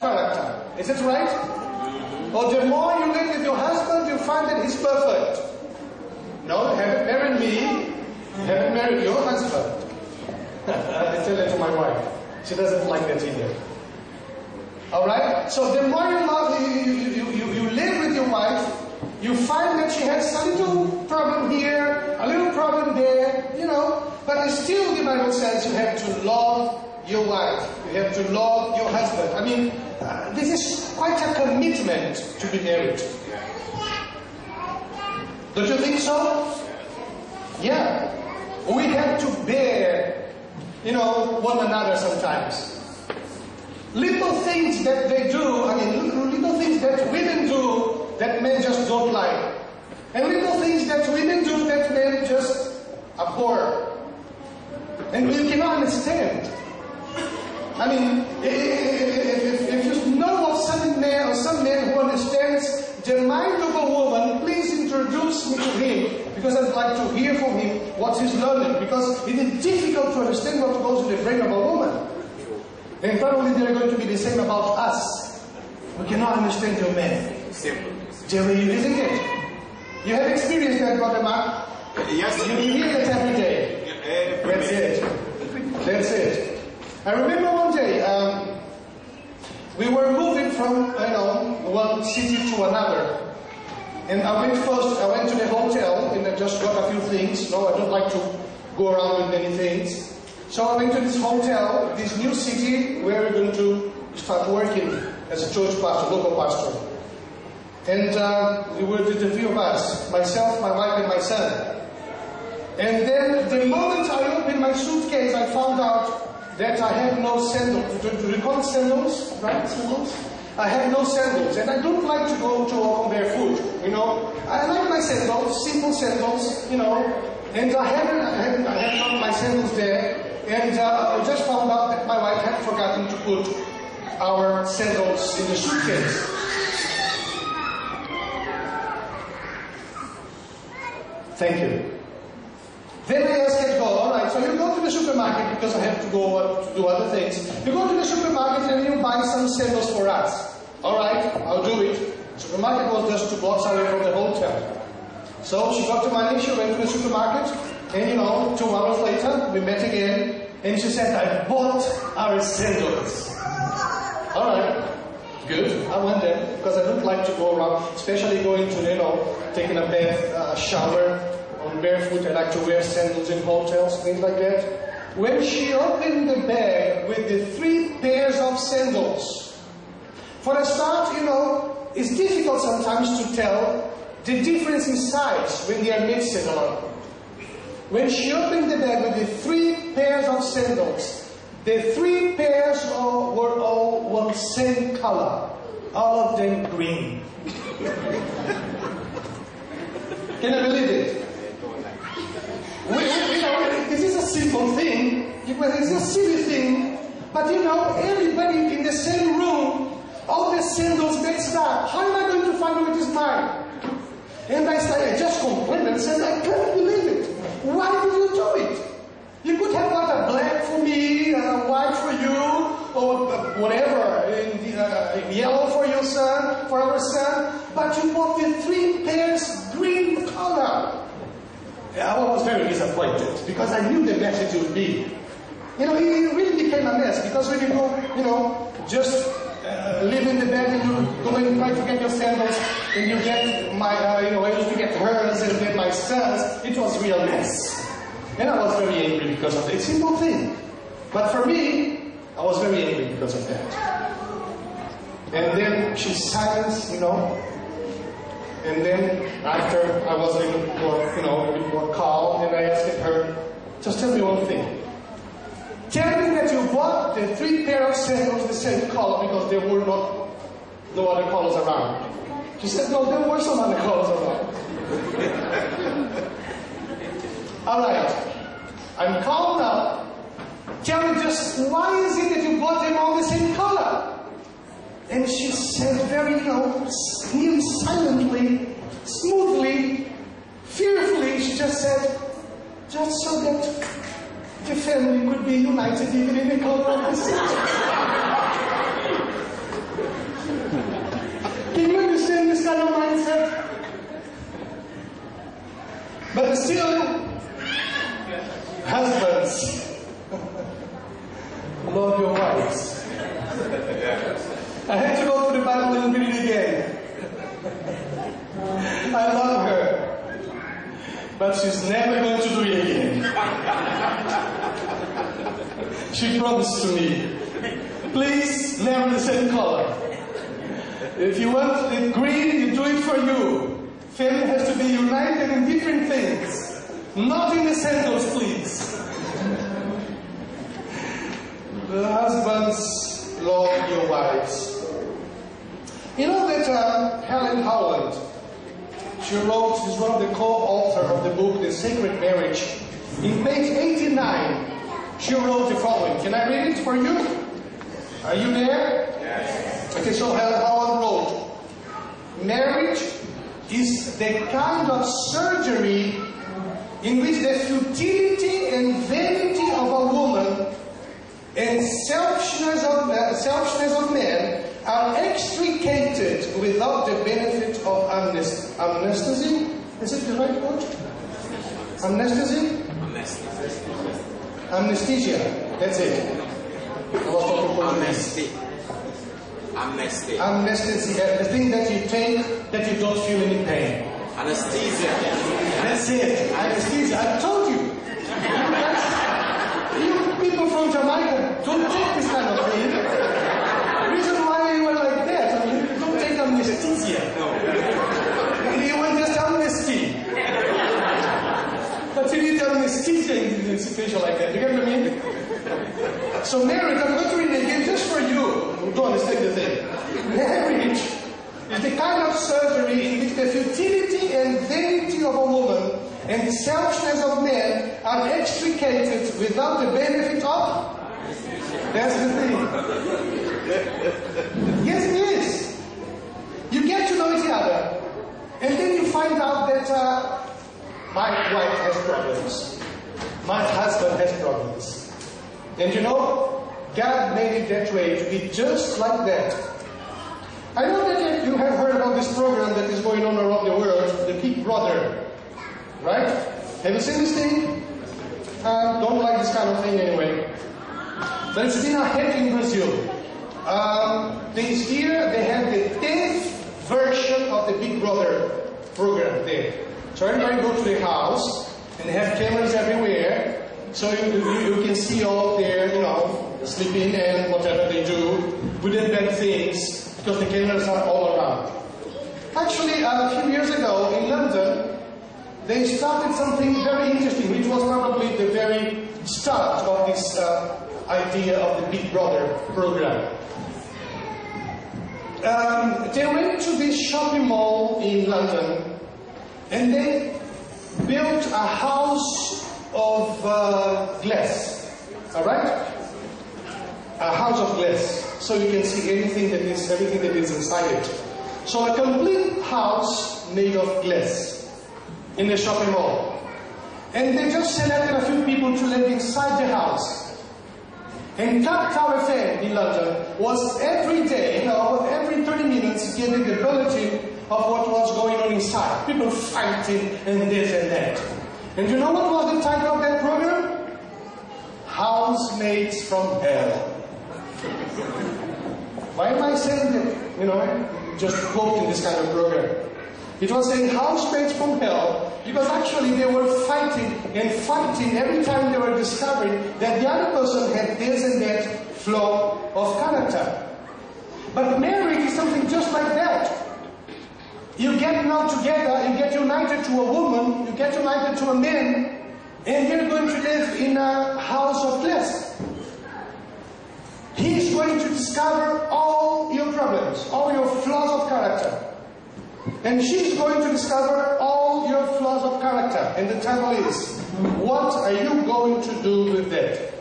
character. Is it right? Or the more you live with your husband, you find that he's perfect. No, you haven't married me. You haven't married your husband. I tell that to my wife. She doesn't like that either. Alright? So the more you love, you live with your wife, you find that she has a little problem here, a little problem there, you know. But still, the Bible says you have to love your wife. You have to love your husband. I mean, this is quite a commitment to be married. Don't you think so? Yeah. We have to bear, you know, one another sometimes. Little things that they do, I mean, little things that women do that men just don't like. And little things that women do that men just abhor. And we cannot understand. I mean, if you know of some man who understands the mind of a woman, please introduce me to him, because I'd like to hear from him what he's learning, because it is difficult to understand what goes in the brain of a woman. And probably they're going to be the same about us. We cannot understand your man. Simple. Isn't it? You have experienced that, Brother Mark? Yes. You hear it every day. That's it. That's it. I remember one day, we were moving from, one city to another. And I went to the hotel and I just got a few things. No, I don't like to go around with many things. So I went to this hotel, this new city, where we're going to start working as a church pastor, local pastor. And we were the three of us, myself, my wife, and my son. And then the moment I opened my suitcase, I found out that I had no sandals. Do you call it sandals? Right? Sandals? I had no sandals. And I don't like to go to work barefoot, you know. I like my sandals, simple sandals, you know. And I had found my sandals there. And I just found out that my wife had forgotten to put our sandals in the suitcase. Thank you. Then I asked her, alright, so you go to the supermarket because I have to go to do other things. You go to the supermarket and you buy some sandals for us. Alright, I'll do it. The supermarket was just 2 blocks away from the hotel. So she got the money, she went to the supermarket, and 2 hours later, we met again, and she said, I bought our sandals. Alright, good. I went there because I don't like to go around, especially going to, taking a bath, a shower on barefoot. I like to wear sandals in hotels, things like that. When she opened the bag with the 3 pairs of sandals, for a start, it's difficult sometimes to tell the difference in size when they are mixed along. When she opened the bag with the 3 pairs of sandals, the 3 pairs were all one same color, all of them green. Can you believe it? This is a simple thing, it's a silly thing, but everybody in the same room, all the sandals mixed up. How am I going to find which is mine? And I just complained and said, I can't believe it. Why did you do it? You could have got a black for me, a white for you, or whatever, yellow for your son, for our son, but you bought the 3 pairs green color. I was very disappointed because I knew the message would be. It really became a mess because when you go, just live in the bed and you go and try to get your sandals and you get I used to get hers and then my son's. It was a real mess. And I was very angry because of it. It's a simple thing. But for me, I was very angry because of that. And then she silenced, And then after I was a little more calm, and I asked her, just tell me one thing. Tell me that you bought the 3 pair of sandals the same color because there were no other colors around. She said, no, there were some other colors around. Alright, I'm calm now. Tell me just why is it that you bought them all the same color? And she said very, nearly silently, smoothly, fearfully, she just said, just so that the family could be united even in the color of the city. Can you understand this kind of mindset? But still, husbands, love your wives. I had to go to the Bible and read it again. I love her, but she's never going to do it again. She promised to me, please, never the same color. If you want it green, you do it for you. Family has to be united in different things, not in the sandals, please. The husbands, love your wives. You know that Helen Howland, she's one of the co-authors of the book, The Sacred Marriage. In page 89, she wrote the following. Can I read it for you? Are you there? Yes. Okay, so Helen Howland wrote, marriage is the kind of surgery in which the futility and vanity of a woman and selfishness of men are extricated without the benefit of anesthesia. Is it the right word? Anesthesia? Anesthesia. That's it. Anesthesia. The thing that you take that you don't feel any pain. Anesthesia. That's it. Anesthesia. I told you. You people from Jamaica don't take this kind of thing. The reason why you were like that, I mean, you don't take anesthesia. No. You want just amnesty. But you need anesthesia in a situation like that. You get what I mean? So marriage, I'm going to read it again just for you who don't understand the thing. Marriage is the kind of surgery in which the futility and vanity of a woman and the selfishness of men are extricated without the benefit of. That's the thing. Yes, it is. You get to know each other, and then you find out that my wife has problems. My husband has problems. And you know, God made it that way, to be just like that. I know that you have heard about this program that is going on around the world, the Big Brother. Right? Have you seen this thing? Don't like this kind of thing anyway. But it's been a hit in Brazil. This year they had the 10th version of the Big Brother program there. So everybody go to the house, and they have cameras everywhere. So you can see all their, sleeping and whatever they do with their bad things, because the cameras are all around. Actually, a few years ago in London, they started something very interesting, which was probably the very start of this idea of the Big Brother program. They went to this shopping mall in London, and they built a house of glass. Alright? A house of glass. So you can see everything that is inside it. So a complete house made of glass in the shopping mall. And they just selected a few people to live inside the house. And Clock Tower FM in London was every day, every 30 minutes giving the bulletin of what was going on inside. People fighting and this and that. And you know what was the title of that program? Housemates from Hell. Why am I saying that, just quoting this kind of program? It was saying housemates from hell because actually they were fighting and fighting every time they were discovering that the other person had this and that flaw of character. But marriage is something just like that. You get now together, you get united to a woman, you get united to a man, and you're going to live in a house of glass. He's going to discover all your problems, all your flaws of character. And she's going to discover all your flaws of character. And the title is, what are you going to do with that?